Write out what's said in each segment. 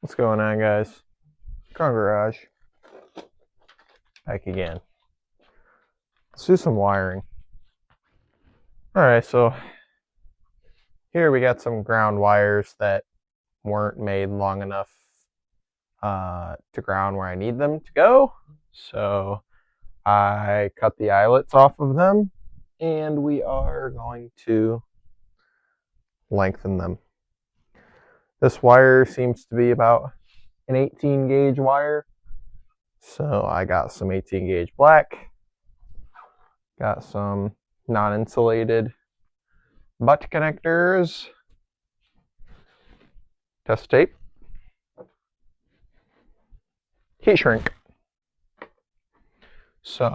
What's going on, guys? Car Garage. Back again. Let's do some wiring. Alright, so here we got some ground wires that weren't made long enough to ground where I need them to go. So I cut the eyelets off of them and we are going to lengthen them. This wire seems to be about an 18 gauge wire. So I got some 18 gauge black, got some non-insulated butt connectors, test tape, heat shrink. So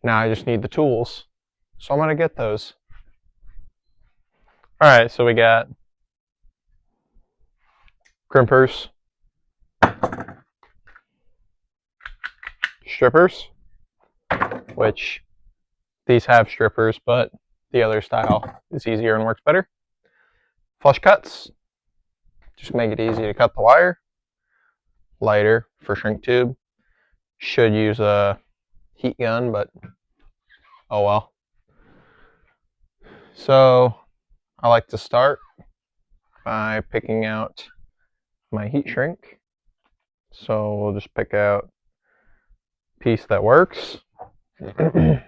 now I just need the tools. So I'm gonna get those. Alright, so we got crimpers, strippers, which these have strippers, but the other style is easier and works better. Flush cuts, just make it easy to cut the wire. Lighter for shrink tube. Should use a heat gun, but oh well. So I like to start by picking out my heat shrink. So we'll just pick out a piece that works. This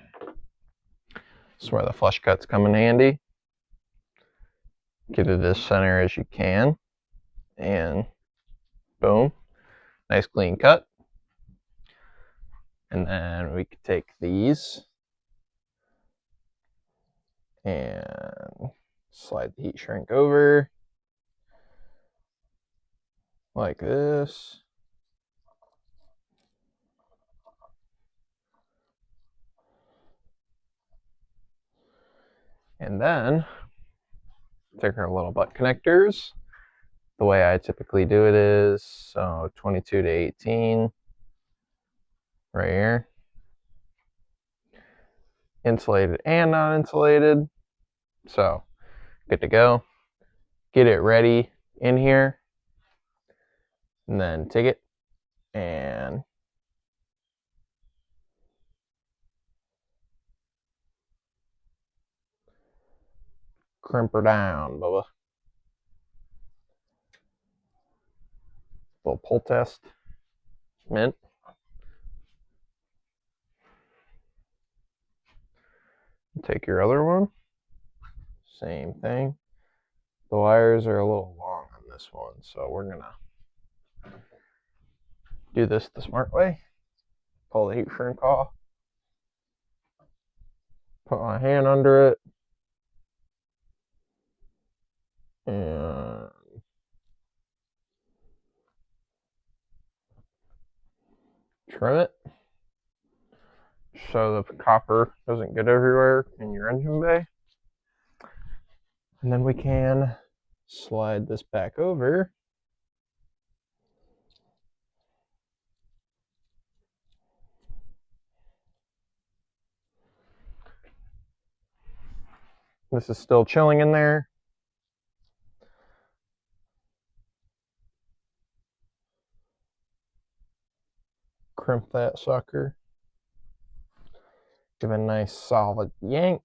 is where the flush cuts come in handy. Get it as center as you can, and boom, nice clean cut. And then we could take these and slide the heat shrink over like this. And then take our little butt connectors. The way I typically do it is so 22 to 18 right here. Insulated and non-insulated. So good to go. Get it ready in here. And then take it and crimp her down, Bubba. Little pull test. Mint. Take your other one. Same thing. The wires are a little long on this one, so we're gonna do this the smart way. Pull the heat shrink off. Put my hand under it. And trim it so the copper doesn't get everywhere in your engine bay. And then we can slide this back over. This is still chilling in there. Crimp that sucker. Give a nice solid yank.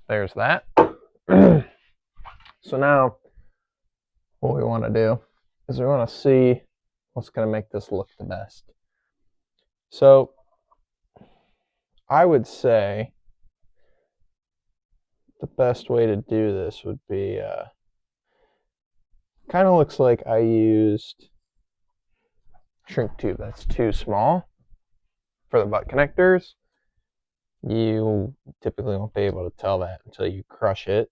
There's that. So now what we want to do is we want to see what's going to make this look the best. So I would say the best way to do this would be kind of looks like I used shrink tube that's too small for the butt connectors. You typically won't be able to tell that until you crush it.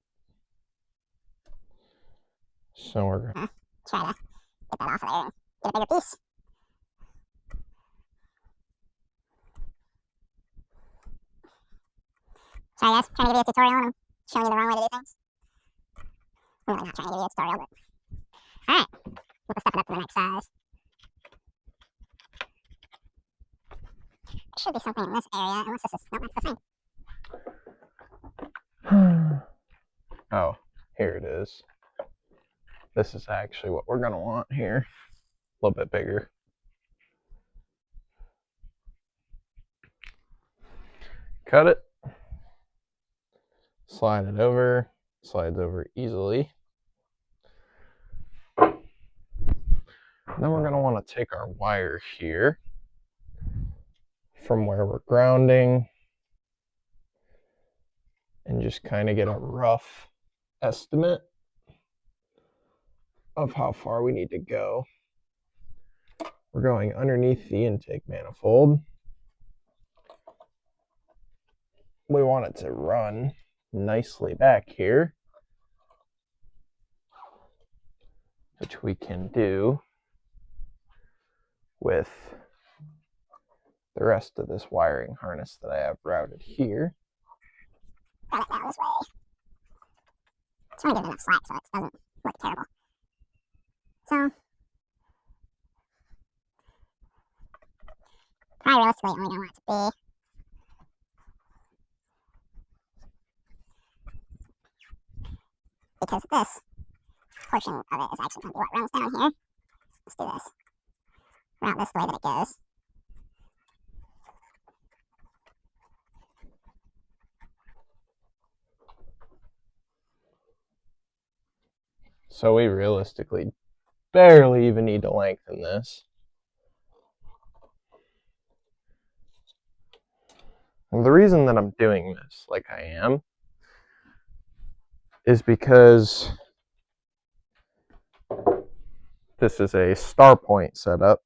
So we're gonna try to get that off of there and get a bigger piece. Sorry guys, trying to give you a tutorial and I'm showing you the wrong way to do things. I'm really not trying to give you a tutorial, but alright, we'll step it up to the next size. There should be something in this area, unless this is, no, that's the same. Oh, here it is. This is actually what we're gonna want here. A little bit bigger. Cut it. Slide it over. Slides over easily. Then we're gonna want to take our wire here from where we're grounding and just kind of get a rough estimate of how far we need to go. We're going underneath the intake manifold. We want it to run nicely back here, which we can do with the rest of this wiring harness that I have routed here. Run it down this way. Just want to give it enough slack so it doesn't look terrible. So, probably realistically only gonna want it to be because this portion of it is actually going to be what runs down here. Let's do this. Route this the way that it goes. So we realistically barely even need to lengthen this. And the reason that I'm doing this like I am is because this is a star point setup.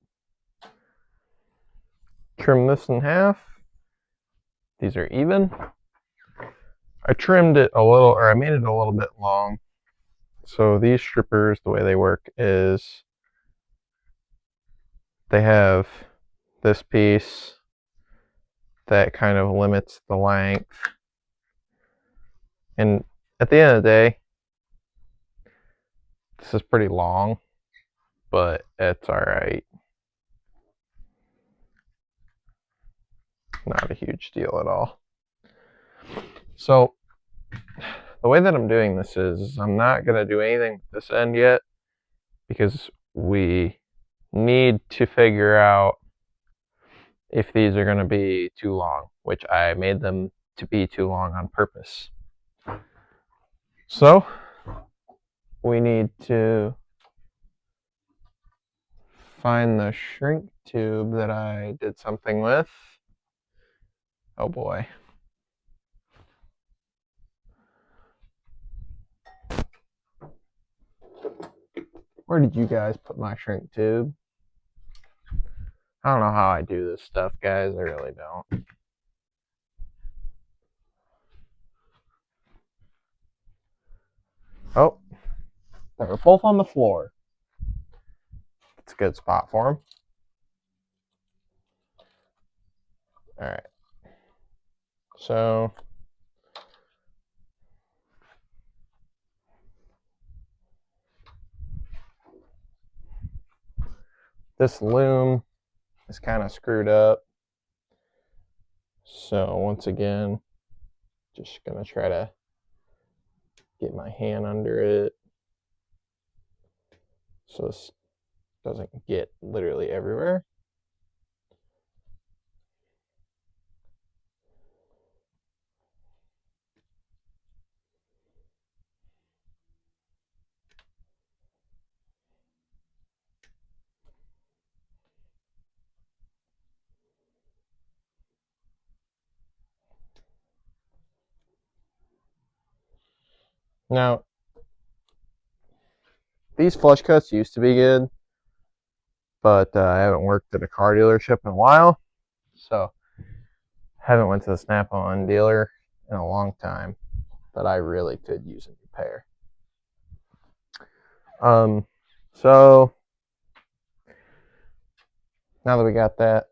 Trim this in half. These are even. I trimmed it a little, or I made it a little bit long. So these strippers, the way they work is they have this piece that kind of limits the length. And at the end of the day, this is pretty long, but it's alright. Not a huge deal at all. So the way that I'm doing this is I'm not going to do anything with this end yet because we need to figure out if these are going to be too long, which I made them to be too long on purpose. So we need to find the shrink tube that I did something with. Oh boy. Where did you guys put my shrink tube? I don't know how I do this stuff, guys. I really don't. Oh, they were both on the floor. It's a good spot for them. All right. So this loom is kind of screwed up. So once again, just gonna try to get my hand under it so this doesn't get literally everywhere. Now, these flush cuts used to be good, but I haven't worked at a car dealership in a while, so haven't went to the Snap-on dealer in a long time, but I really could use a new pair. So now that we got that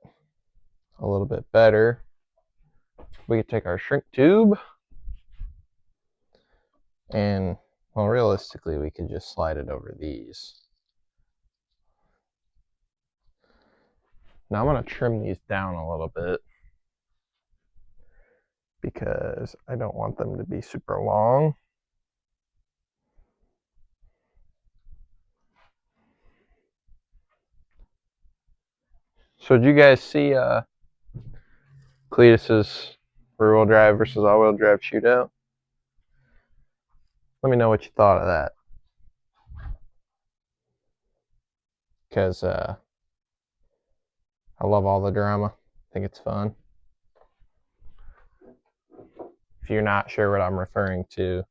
a little bit better, we could take our shrink tube and, well, realistically, we could just slide it over these. Now I'm going to trim these down a little bit because I don't want them to be super long. So did you guys see Cletus's rear-wheel drive versus all-wheel drive shootout? Let me know what you thought of that. Because I love all the drama. I think it's fun. If you're not sure what I'm referring to,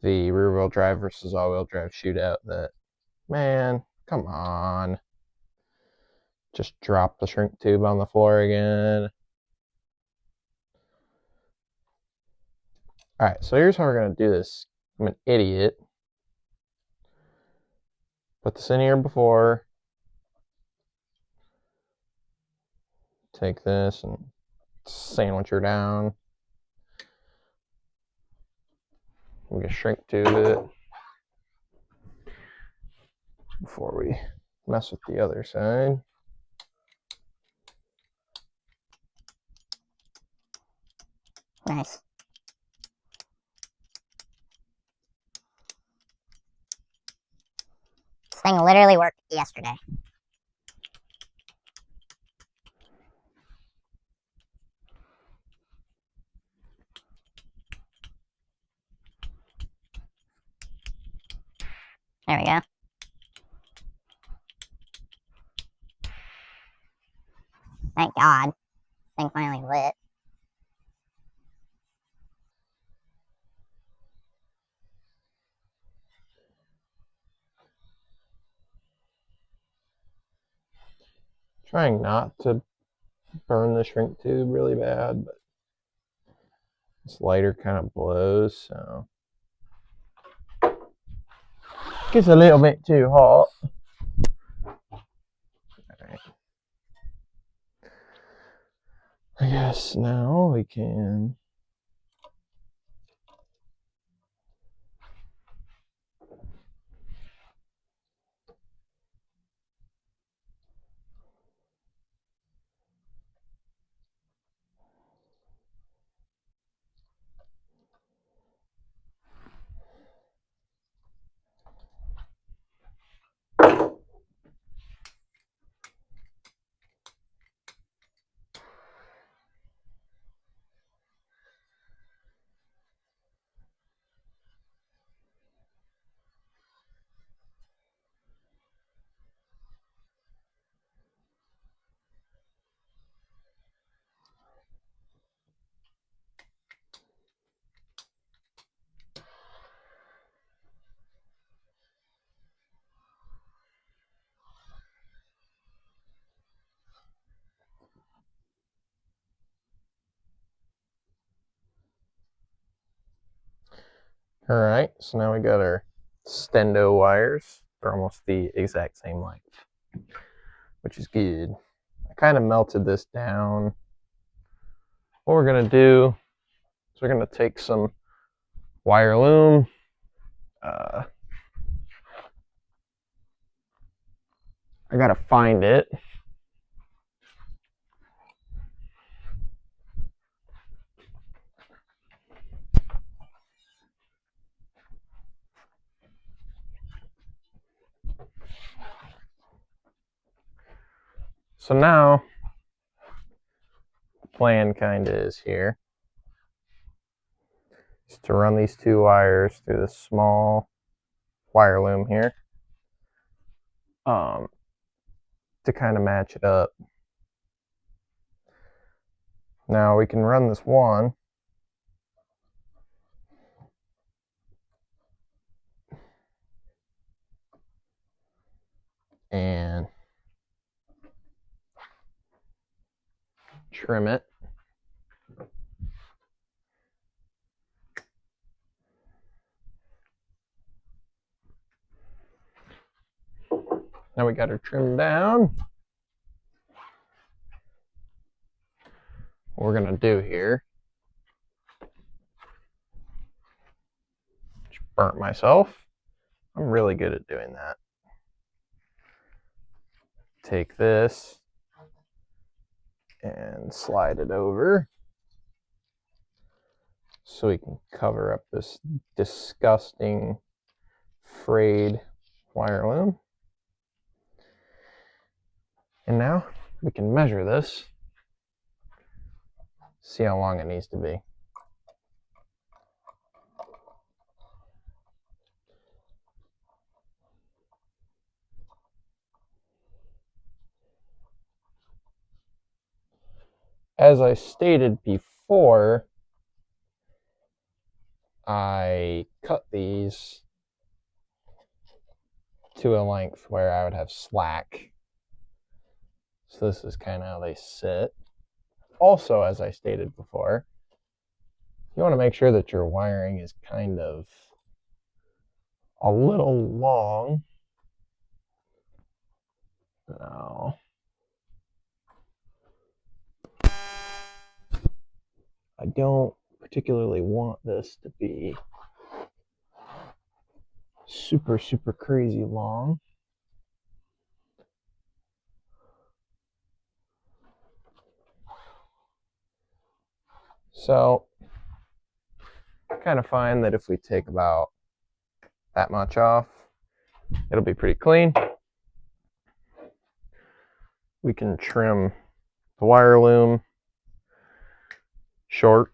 the rear-wheel drive versus all-wheel drive shootout that, man, come on. Just drop the shrink tube on the floor again. Alright, so here's how we're going to do this. I'm an idiot. Put this in here before. Take this and sandwich her down. We can shrink tube it before we mess with the other side. Nice. This thing literally worked yesterday. There we go. Thank God. Thing finally lit. Trying not to burn the shrink tube really bad, but this lighter kind of blows, so gets a little bit too hot. Alright. I guess now we can Alright, so now we got our stendo wires. They're almost the exact same length, which is good. I kind of melted this down. What we're going to do is we're going to take some wire loom. I got to find it. So now, the plan kind of is here. Is to run these two wires through this small wire loom here. To kind of match it up. Now we can run this one and trim it. Now we got her trimmed down. What we're gonna do here, just burnt myself. I'm really good at doing that. Take this and slide it over so we can cover up this disgusting frayed wire loom. And now we can measure this, see how long it needs to be. As I stated before, I cut these to a length where I would have slack. So this is kind of how they sit. Also, as I stated before, you want to make sure that your wiring is kind of a little long. Now, I don't particularly want this to be super, super crazy long. So, I kind of find that if we take about that much off, it'll be pretty clean. We can trim the wire loom short.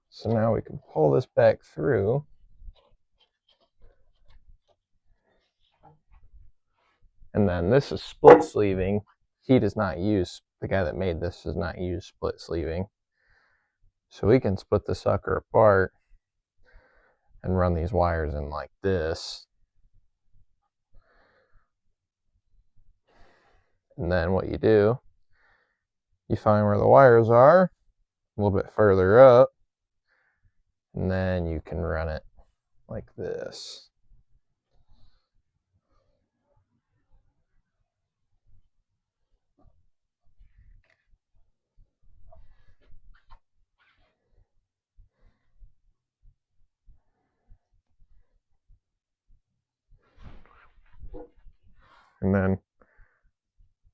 So now we can pull this back through. And then this is split sleeving. He does not use, the guy that made this does not use split sleeving. So we can split the sucker apart and run these wires in like this. And then what you do, you find where the wires are, a little bit further up, and then you can run it like this. And then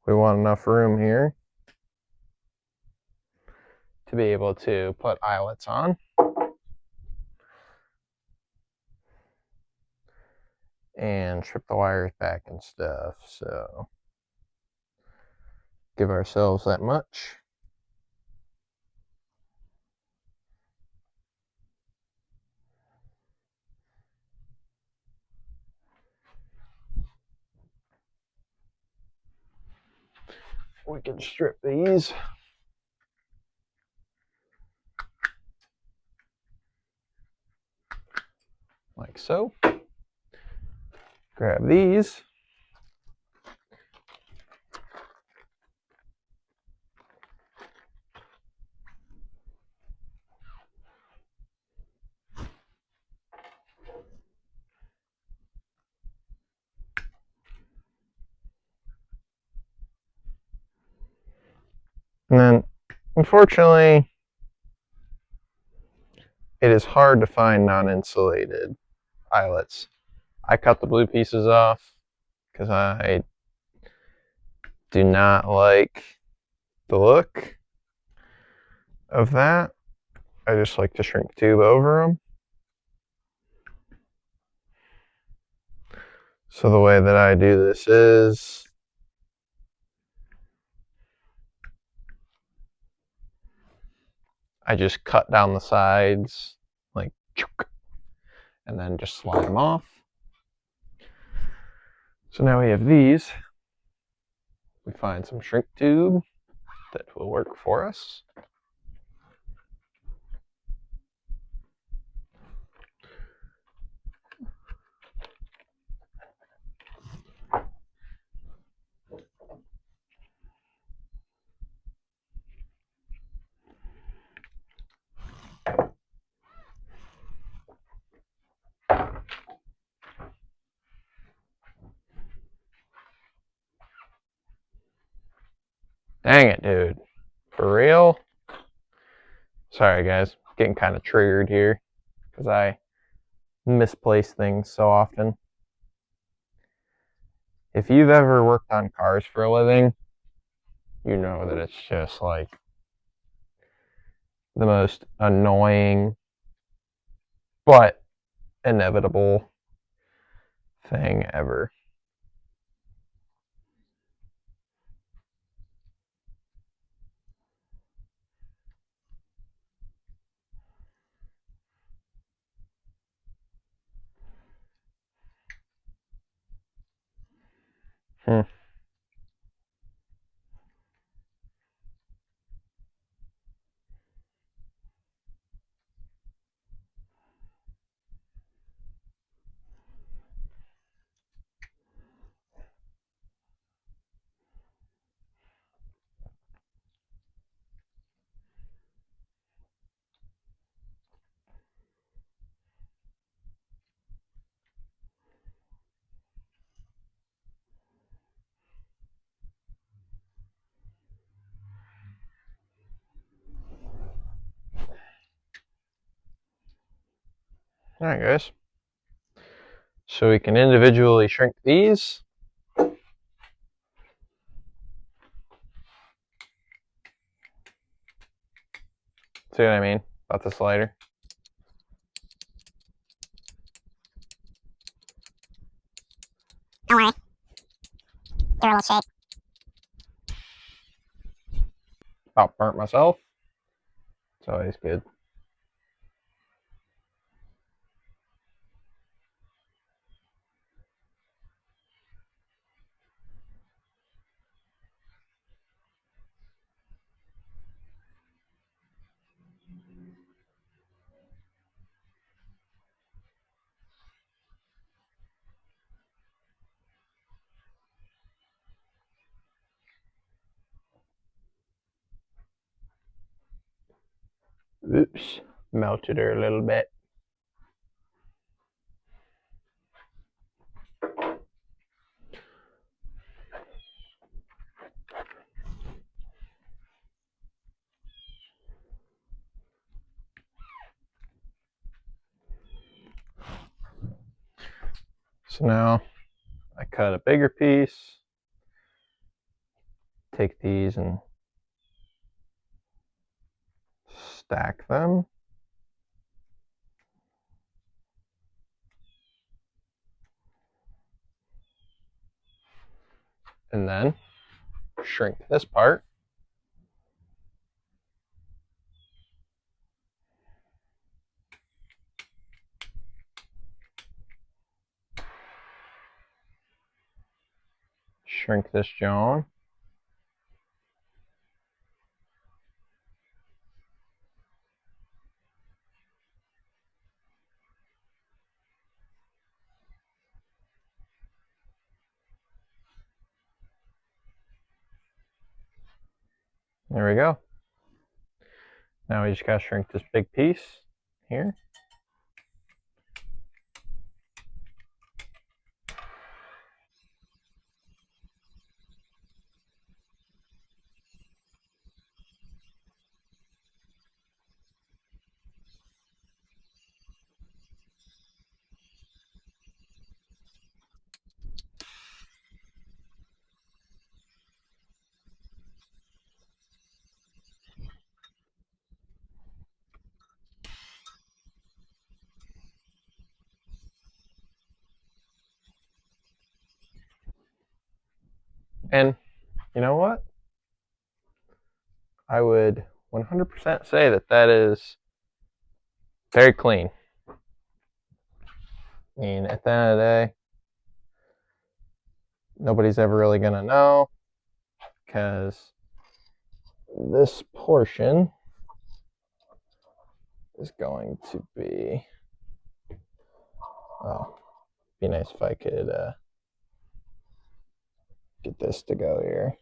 we want enough room here to be able to put eyelets on. And strip the wires back and stuff. So give ourselves that much. We can strip these. Like so. Grab these. And then, unfortunately, it is hard to find non-insulated eyelets. I cut the blue pieces off because I do not like the look of that. I just like to shrink tube over them. So the way that I do this is I just cut down the sides like and then just slide them off. So now we have these. We find some shrink tube that will work for us. Dang it, dude. For real? Sorry, guys. Getting kind of triggered here because I misplace things so often. If you've ever worked on cars for a living, you know that it's just like the most annoying but inevitable thing ever. Hmm. All right, guys. So we can individually shrink these. See what I mean about the slider? Don't worry. Give her a little shake. About burnt myself. It's always good. Oops, melted her a little bit. So now I cut a bigger piece, take these and stack them. And then shrink this part. Shrink this John. There we go. Now we just gotta shrink this big piece here. And you know what? I would 100% say that that is very clean. I mean, at the end of the day, nobody's ever really gonna know because this portion is going to be, oh, be nice if I could get this to go here.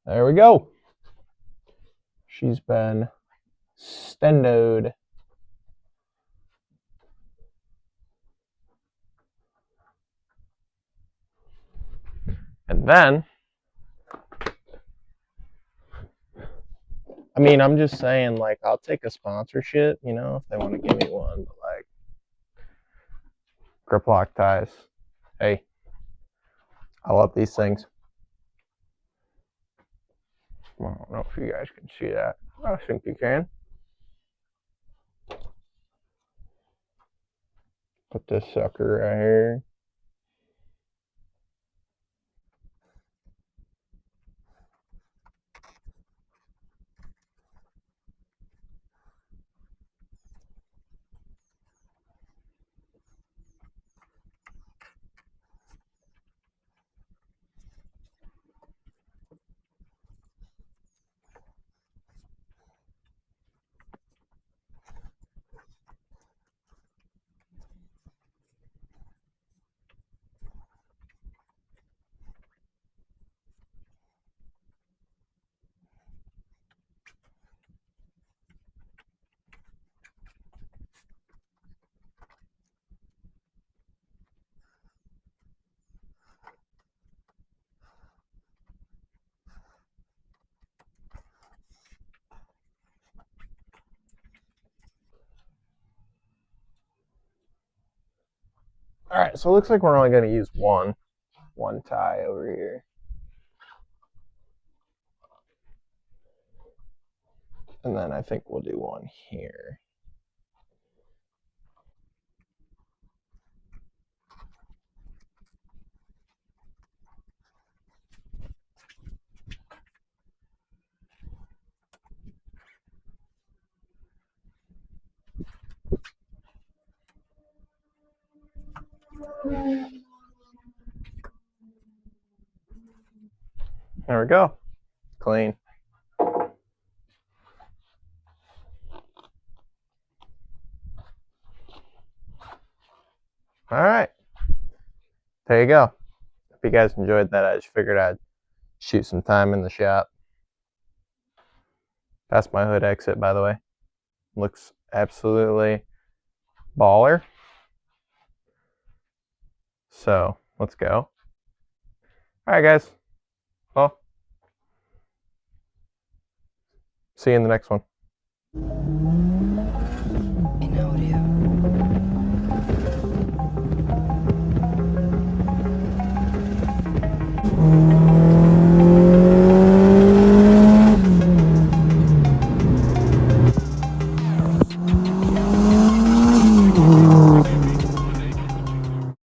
There we go. She's been stendoed. And then, I mean, I'm just saying, like, I'll take a sponsorship, you know, if they want to give me one, but like, grip lock ties. Hey, I love these things. Well, I don't know if you guys can see that. I think you can. Put this sucker right here. All right, so it looks like we're only going to use one tie over here. And then I think we'll do one here. There we go. Clean. All right. There you go. If you guys enjoyed that, I just figured I'd shoot some time in the shop. That's my hood exit, by the way. Looks absolutely baller. So let's go. All right, guys. Well, see you in the next one. In audio.